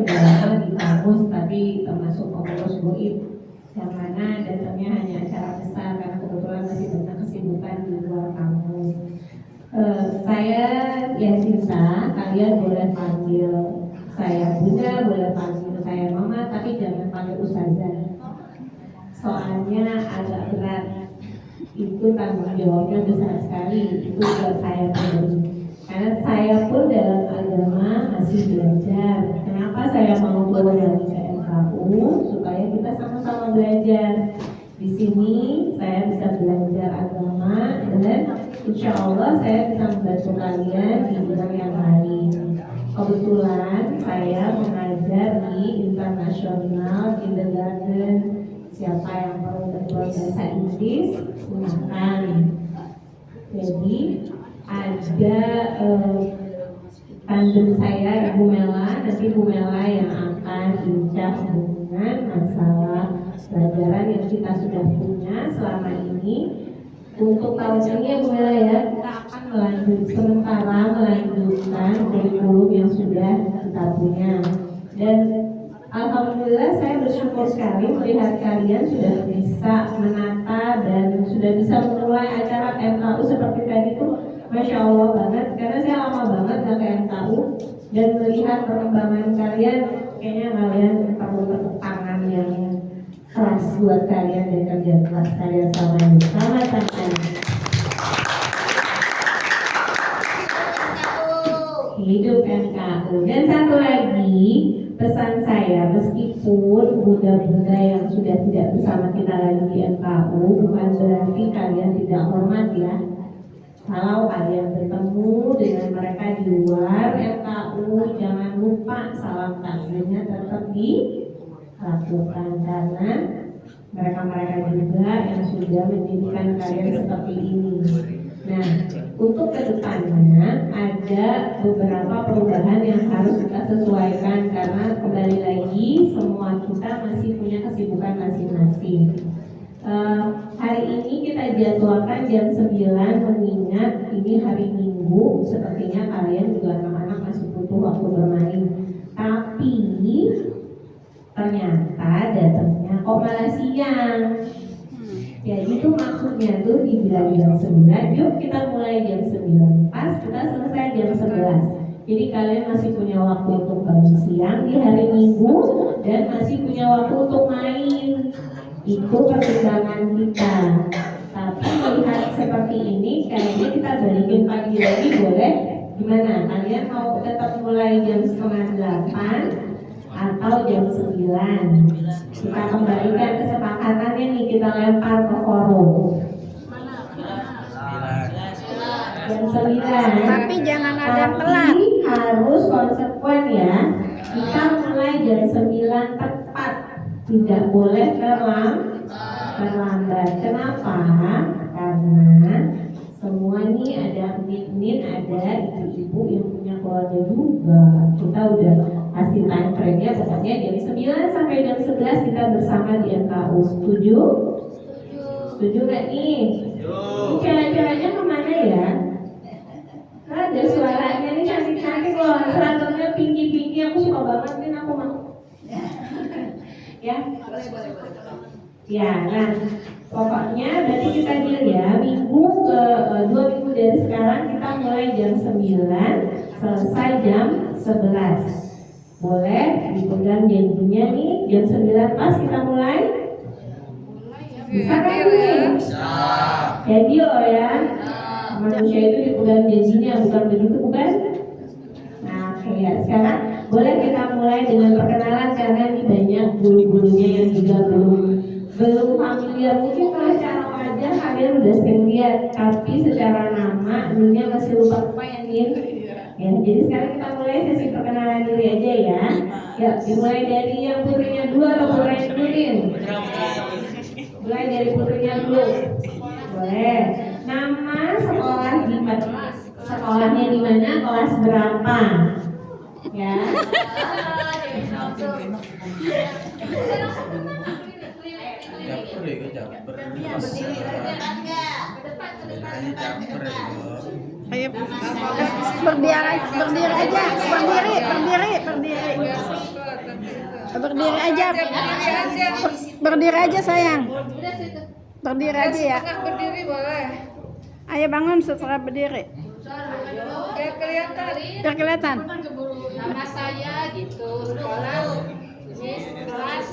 sudah lama di kampus, tapi termasuk pengurus GOIP yang mana datangnya hanya acara besar karena kebetulan masih banyak kesibukan di luar kampus. Saya Yasinta, kalian boleh panggil saya Bunda, boleh panggil saya Mama, tapi jangan panggil Ustazah. Soalnya agak berat, itu tanggung jawabnya besar sekali, itu buat saya pribadi. Karena saya pun dalam agama masih belajar. Kenapa saya mau bergabung ke MKU? Supaya kita sama-sama belajar. Di sini saya bisa belajar agama dan insya Allah saya bisa membantu kalian di bidang yang lain. Kebetulan saya mengajar di internasional kindergarten. Siapa yang perlu belajar bahasa Inggris, silahkan. Jadi ada tandem saya Ibu Mela, nanti Ibu Mela yang akan bincang dengan masalah pelajaran yang kita sudah punya selama ini. Untuk tahun ini ya Bu Mela ya, kita akan melanjutkan kurikulum yang sudah kita punya. Dan alhamdulillah saya bersyukur sekali melihat kalian sudah bisa menata dan sudah bisa memulai acara MKU seperti tadi tuh, Masya Allah banget. Karena saya lama banget gak ke MKU dan melihat perkembangan kalian, kayaknya kalian perlu tepuk tangan yang keras buat kalian dan kerja keras kalian selama ini. Selamat datang. Hidup MKU. Dan satu lagi pesan saya, meskipun bunda-bunda yang sudah tidak bersama kita lagi di MKU, bukan berarti kalian tidak hormat ya. Kalau kalian bertemu dengan mereka di luar MKU, jangan lupa salam takzimnya tetap dilakukan, karena mereka-mereka juga yang sudah menjadikan kalian seperti ini. Nah, untuk kedepannya ada beberapa perubahan yang harus kita sesuaikan, karena kembali lagi semua kita masih punya kesibukan masing-masing. Hari ini kita jadwalkan jam 9, mengingat ini hari Minggu, sepertinya kalian juga anak-anak masih butuh waktu bermain. Tapi ternyata datangnya kok malah siang. Ya itu maksudnya tuh dibilang jam 9, yuk kita mulai jam 9, pas kita selesai jam 11. Jadi kalian masih punya waktu untuk bangun siang di hari Minggu dan masih punya waktu untuk main. Itu pertimbangan kita. Tapi melihat seperti ini, kayaknya kita balikin pagi lagi, boleh? Gimana? Kalian mau tetap mulai jam 7:30 atau jam 9? Kita kembalikan kesepakatannya nih, kita lempar ke forum. Jam 9. Tapi jangan ada yang telat. Harus konsekuen ya. Kita mulai jam 9 tepat. Tidak boleh terlambat. Kenapa? Karena semua ini ada min, ada ibu-ibu yang punya keluarga juga. Kita udah kasih time frame-nya, pokoknya jam 9 sampai jam 11 kita bersama di MKU. Setuju? Setuju gak nih? Ini cara-caranya kemana ya? Ada suaranya nih cantik-cantik loh, seragamnya pinky-pinky, aku suka banget nih, aku mau. Ya? Ya, nah pokoknya berarti kita deal ya, minggu ke 2 minggu dari sekarang kita mulai jam 9, selesai jam 11. Boleh dipegang janjinya nih, jam 9 pas kita mulai? Bisa kan nih? Jadi ya, manusia itu dipegang janjinya, bukan begitu bukan? Nah oke ya, sekarang boleh kita mulai dengan perkenalan, karena ini banyak guru-gurunya yang juga belum familiar. Mungkin kalau secara wajah kalian udah sering lihat, tapi secara nama dulunya masih lupa ya Nin. Ya, jadi sekarang kita mulai sesi perkenalan diri aja ya. Ya, dimulai dari yang putrinya dulu atau putrinya dulu Nin? Mulai dari putrinya dulu. Boleh. Nama sekolah di sekolahnya di mana, kelas berapa? Ya. Ayo berdiri aja, berdiri. Berdiri aja. Berdiri aja sayang. Berdiri aja ya. Berdiri boleh. Ayo bangun setelah berdiri. Biar kelihatan. Biar kelihatan. Nama saya gitu, sekolah ini kelas.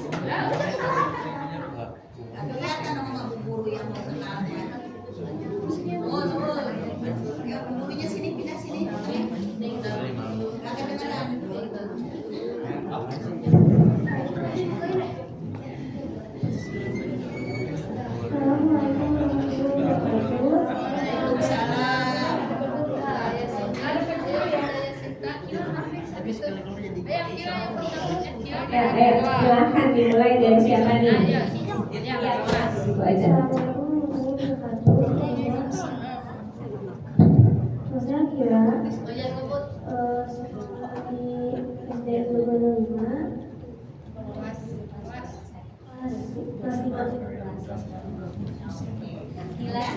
Kelihatan sama bu guru yang mau kenalnya. Oh, ya gurunya sini pindah sini. Nggak kedengeran. Silahkan dimulai dari siapa nih? Itu aja. Saya kira di SD 25 kelas 5.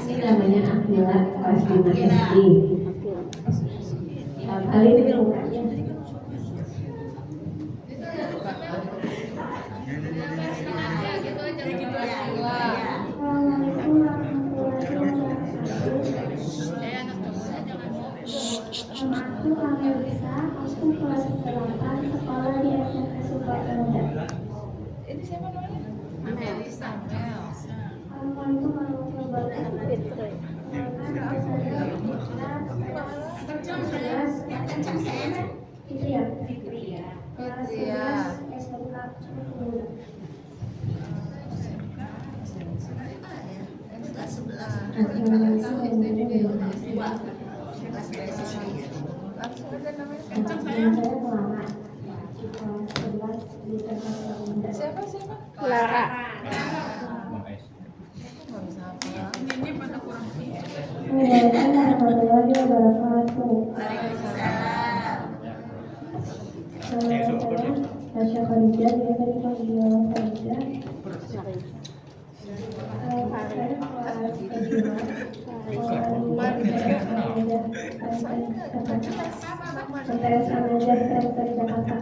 Ini namanya Akila kelas 5 SD. Kali ini mukanya. Assalamualaikum warahmatullahi wabarakatuh. Nama aku Kamelisa, aku kelas 8 sekolah di SMP Sukapenida. Ini siapa namanya? Melisa. Assalamualaikum warahmatullahi wabarakatuh. Kencang saya. Itu ya, kelas 11 SMK Sukapenida. Kelas 11. Kelas 11. Langsung aja namanya. Saya Muhammad. Kelas 11 di SMP Sukapenida. Siapa? Lara. Assalamualaikum warahmatullahi wabarakatuh. Saya Tasya Khadijah, biasa dipanggil Khadijah. Saya kelas kelima, sekolah di MTS Samaja, SMK Jakarta.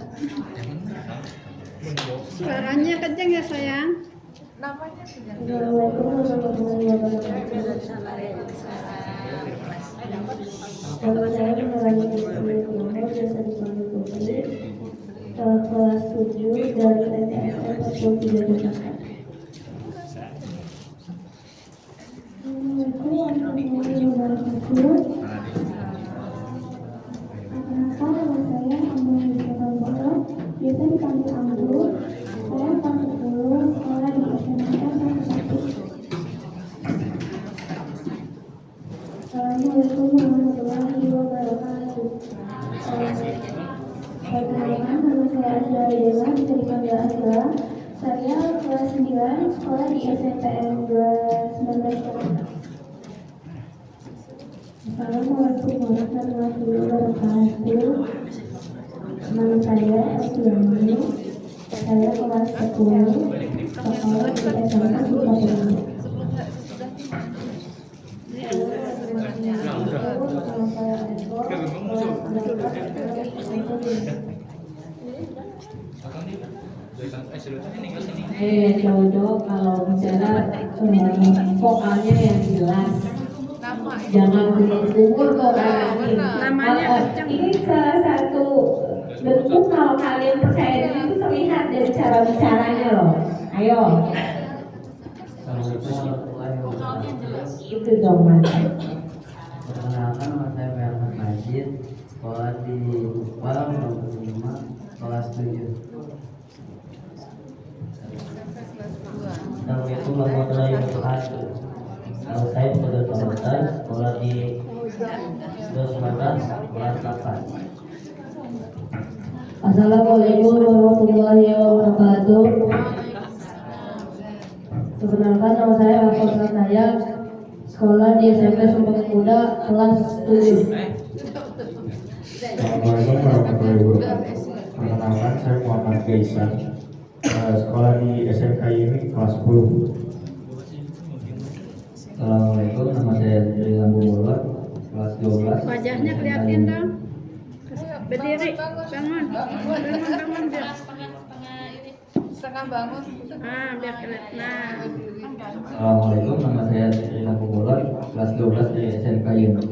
Suaranya kenceng ya sayang. Namanya sudah. Assalamualaikum warahmatullahi wabarakatuh. Nama saya Melani Ismail, biasa dipanggil Putri. Kelas 7 dari MTSN 43 Jakarta. Assalamualaikum warahmatullahi wabarakatuh. Perkenalkan nama saya Amrul Yusuf, biasa dipanggil Amrul. Saya kelas 10 sekolah di SMK 1. Assalamualaikum warahmatullahi wabarakatuh. Perkenalkan nama saya Azra Dela, bisa dipanggil Azra. Saya kelas 9 sekolah di SMPN 219 Jakarta. Assalamualaikum warahmatullahi wabarakatuh. Nama saya Esliani. Saya kelas 10 sekolah di SMK Sukapenida. Cowok kalau bicara vokalnya yang jelas, Nama. jangan umur kok kan. Namanya kenceng. Ini salah satu bentuk kalau kalian percaya diri itu terlihat dari cara bicaranya loh. Ayo, Assalamualaikum warahmatullahi wabarakatuh. itu dong mas. Perkenalkan nama saya Ferman Majid, sekolah di UPA nomor 5 kelas 7. Assalamualaikum warahmatullahi wabarakatuh. Nama saya Fadil Tomotan, sekolah di 19 kelas 8. Assalamualaikum warahmatullahi wabarakatuh. Perkenalkan nama saya Rafael Sataya, sekolah di SMP Sumpah Pemuda kelas 7. Assalamualaikum warahmatullahi wabarakatuh. Perkenalkan saya Muhammad Kaisan, sekolah di SMK ini kelas 10. Assalamualaikum, nama saya Rizal Bumulot, kelas 12. Wajahnya kelihatan dong. Berdiri. Bangun. Bangun biar. setengah bangun. Biar kelihatan. Nah, Assalamualaikum, nama saya Rina Kumulon, kelas 12 dari SMK Yunus.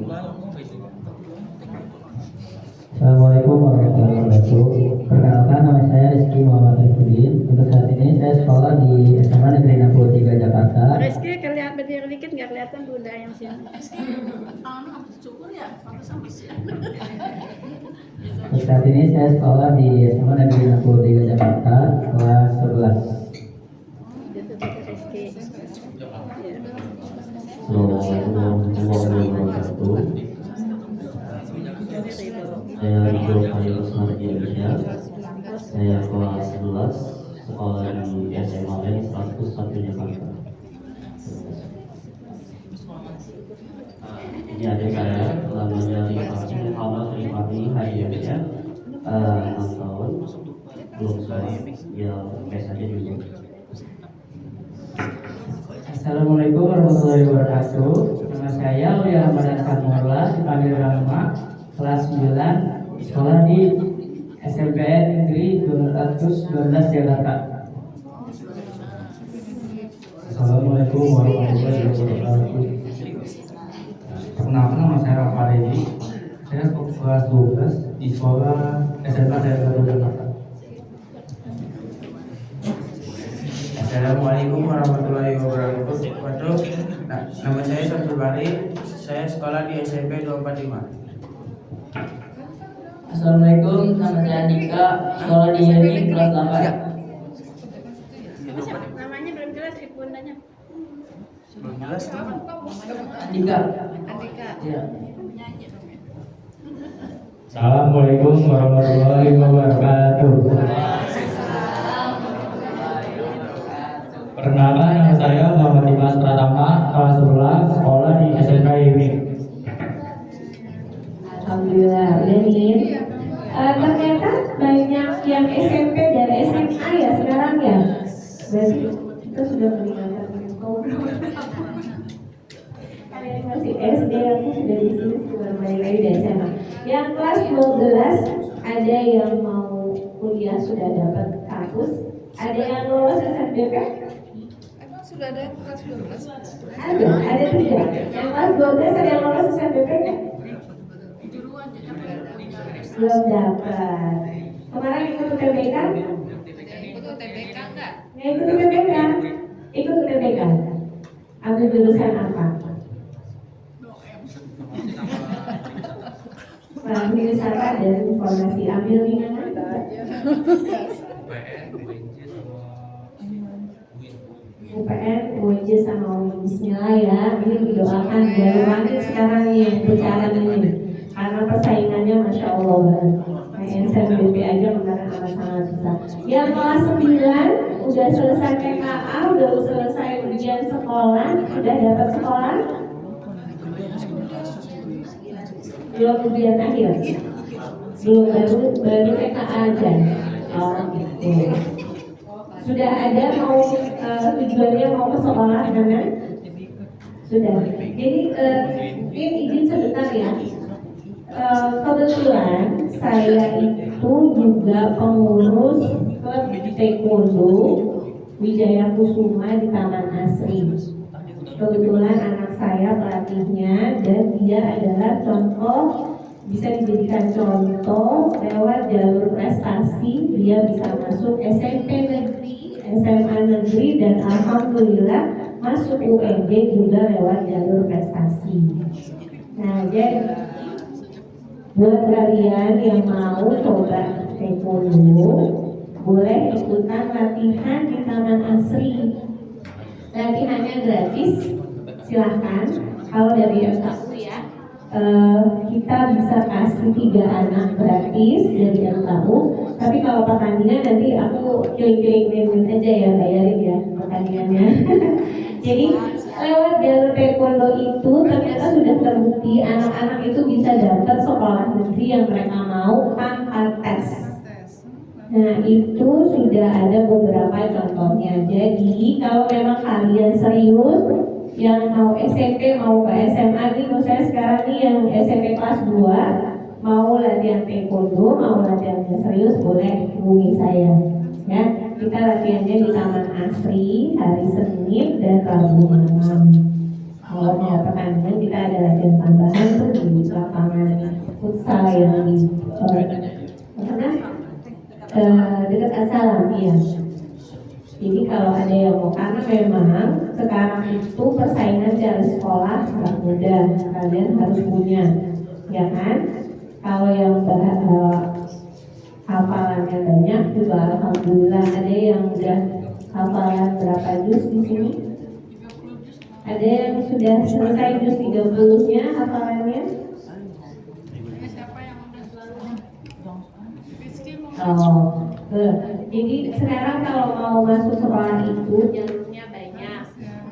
Assalamualaikum warahmatullahi wabarakatuh. Perkenalkan, nama saya Rizky Muhammad Rifudin. Untuk saat ini saya sekolah di SMA Negeri 63 Jakarta. Rizky kelihatan berdiri dikit nggak kelihatan Bunda yang sini. Untuk saat ini saya sekolah di SMA Negeri 63 Jakarta, kelas 11. Rizky. Assalamualaikum warahmatullahi wabarakatuh. Saya Rido Khalil Usman Indonesia. Saya kelas 11 sekolah di SMA N 101 Jakarta. Ini adik saya namanya Rifati Muhammad Rifati Hadiansyah, 6 tahun, belum sekolah, ya tes aja dulu. Assalamualaikum warahmatullahi wabarakatuh. Nama saya Ulia Ramadan Fatmullah, dipanggil Rama, kelas 9, sekolah di SMPN Negeri 212 Jakarta. Assalamualaikum warahmatullahi wabarakatuh. Perkenalkan, nama saya Rafa Redi. Saya kelas 12 di sekolah SMK Negeri Jakarta. Assalamualaikum warahmatullahi wabarakatuh. Nama saya Samsul Bari. Saya sekolah di SMP 245. Assalamualaikum, nama saya Andika, sekolah di YMI kelas 8. Namanya belum jelas di bundanya. Andika. Andika. Ya. Assalamualaikum warahmatullahi wabarakatuh. Perkenalkan, nama saya Muhammad Dimas Pratama, kelas 11, sekolah di SMK Yunus. Alhamdulillah, udah nih. Ternyata banyak yang SMP dan SMA ya sekarang ya. Berarti kita sudah meninggalkan program. Kalian masih SD, aku sudah di sini sudah balik lagi di SMA. Yang kelas 12 ada yang mau kuliah sudah dapat kampus, ada yang lolos SNBP. Emang sudah ada yang kelas 12? Ada 3. Yang kelas 12 ada yang lolos SNBP kan? Belum dapat. Kemarin ikut UTBK? Ikut UTBK enggak? Ya ikut UTBK. Ikut UTBK. Ambil jurusan apa? Wisata dan informasi. Ambil di mana? UPN, UNJ sama UIN. Bismillah ya. Ini didoakan dari langit sekarang nih putaran ini. Karena persaingannya Masya Allah banget. SNBP aja kemarin sangat susah. Yang kelas 9 udah selesai PKA, udah selesai ujian sekolah, udah dapat sekolah. Belum ujian akhir. Belum, baru PKA aja. Oh gitu. Sudah ada mau tujuannya mau ke sekolah mana? Sudah. Jadi mungkin izin sebentar ya. Kebetulan saya itu juga pengurus klub taekwondo Wijaya Kusuma di Taman Asri. Kebetulan anak saya pelatihnya dan dia adalah contoh, bisa dijadikan contoh lewat jalur prestasi. Dia bisa masuk SMP negeri, SMA negeri, dan alhamdulillah masuk UNJ juga lewat jalur prestasi. Nah, jadi buat kalian yang mau coba taekwondo, boleh ikutan latihan di Taman Asri. Latihannya gratis, silahkan. Kalau dari MKU ya, kita bisa kasih 3 anak gratis dari MKU. Tapi kalau pertandingan nanti aku kiling-kilingin aja ya, bayarin ya pertandingannya. Jadi lewat jalur taekwondo itu ternyata sudah terbukti anak-anak itu bisa dapat sekolah negeri yang mereka mau tanpa tes. Nah itu sudah ada beberapa contohnya. Jadi kalau memang kalian serius yang mau SMP mau ke SMA nih, menurut saya sekarang nih yang SMP kelas 2 mau latihan taekwondo, mau latihan serius, boleh hubungi saya ya. kita latihannya di Taman Asri hari Senin dan Rabu malam. Kalau mau pertandingan kita ada latihan tambahan tuh di lapangan futsal yang di dekat Asalam ya. Jadi kalau ada yang mau, karena memang sekarang itu persaingan dari sekolah nggak mudah, kalian harus punya, ya kan? Kalau yang hafalannya banyak juga alhamdulillah. Ada yang udah hafalan berapa juz di sini? Ada yang sudah selesai juz 30-nya hafalannya? Oh, jadi sekarang kalau mau masuk sekolah itu jalurnya banyak.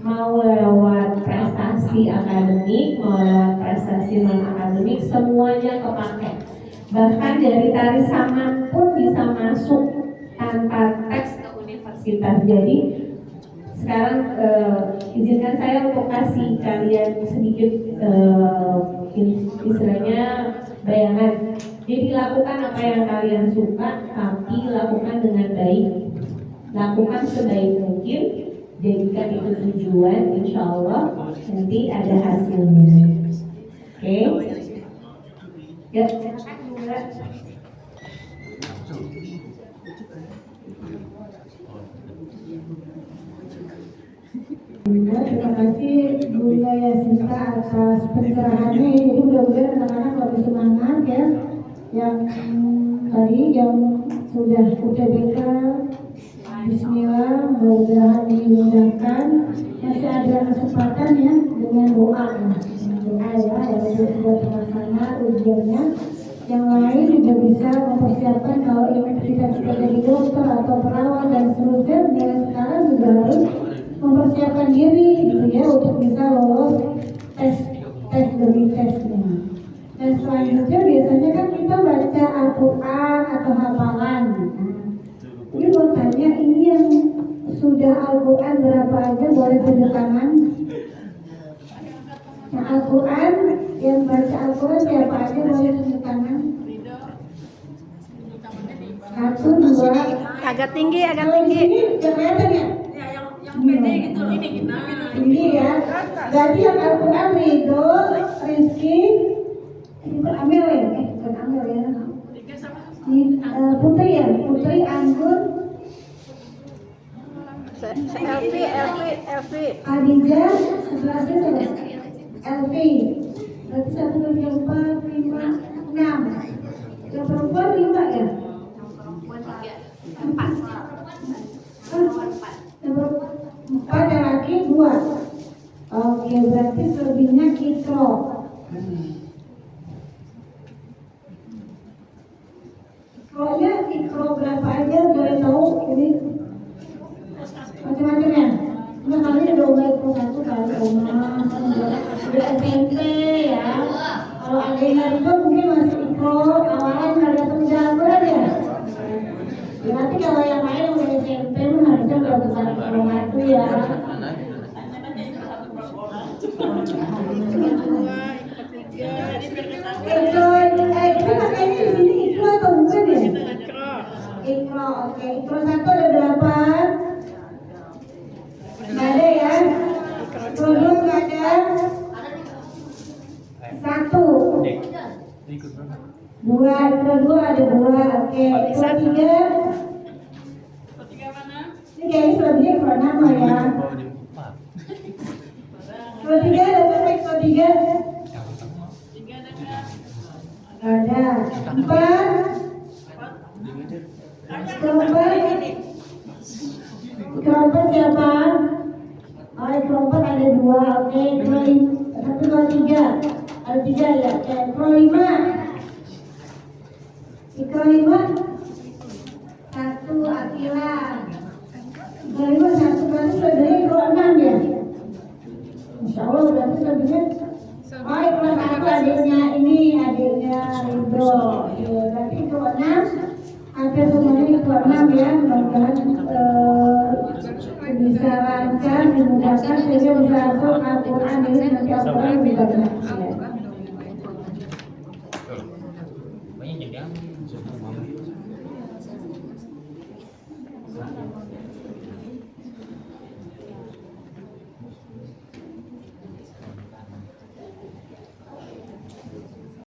Mau lewat prestasi akademik, mau lewat prestasi non akademik, semuanya kepakai. Bahkan dari tari saman pun bisa masuk tanpa tes ke universitas. Jadi sekarang izinkan saya untuk kasih kalian sedikit istilahnya bayangan. Jadi lakukan apa yang kalian suka, tapi lakukan dengan baik. Lakukan sebaik mungkin, jadikan itu tujuan, insya Allah nanti ada hasilnya. Oke? Ya, silakan mulai. Terima kasih Bu Yasinta atas pencerahannya. Jadi mudah-mudahan anak-anak lebih semangat ya. Yang tadi yang sudah UTBK, Bismillah, mudah-mudahan dimudahkan. Masih ada kesempatan ya dengan doa ya. Doa ya, yang sudah terlaksana ujiannya. Yang lain juga bisa mempersiapkan kalau ingin cita-cita jadi dokter atau perawat dan seterusnya. Dan sekarang juga harus mempersiapkan diri gitu ya untuk bisa lolos tes demi tesnya. Dan selanjutnya biasanya kan kita baca Al-Quran atau hafalan. Ini mau tanya, ini yang sudah Al-Quran berapa aja boleh tunjuk tangan? Nah, Al-Quran yang baca Al-Quran siapa aja boleh tunjuk tangan? 1, 2. Agak tinggi, agak tinggi. Ini kelihatan ya? Yang pede gitu, ini kita. Ini ya. Berarti yang Al-Quran Ridho, Rizky, Amel ya? Bukan Amel ya. Putri ya? Putri, Anggun, Elvi. Adija, sebelasnya siapa? Elvi. Berarti 1, 2, 3, 4, 5, 6. Yang perempuan 5 ya? 4. Yang laki 2. Oke, berarti selebihnya Kitro. Ikro berapa aja boleh tahu ini macam-macam ya? Enggak, kali udah ikro 1 kali udah SMP ya. Kalau ada yang itu mungkin masih ikro awalan kali atau jagoan ya. Berarti kalau yang lain udah SMP harusnya udah bukan ikro 1 ya. Kita pakai di sini ikro atau bukan ya? Ikro, oke. Ikro 1 ada berapa? Nggak ada ya? Ikro 2 nggak ada? 1. 2, ikro 2 ada 2, oke. Ikro 3? Ini kayaknya selebihnya ikro 6 ya. Ikro 3 ada berapa ikro 3? Ada 4. Kelompok siapa? Oh, kelompok ada 2, oke. 1, 2, 3. Ada 3 ya. Ikro 5. Ikro 5. 1 Akila. Ikro 5 1 berarti sebenarnya ikro 6 ya. Insya Allah berarti sebenarnya. Oh, ikro 1 adiknya ini, adiknya Ridho. Berarti ikro 6. Hampir semuanya ikro 6 ya. Mudah-mudahan bisa lancar, dimudahkan sehingga bisa masuk Al-Quran ini nanti Al-Quran lebih banyak ya.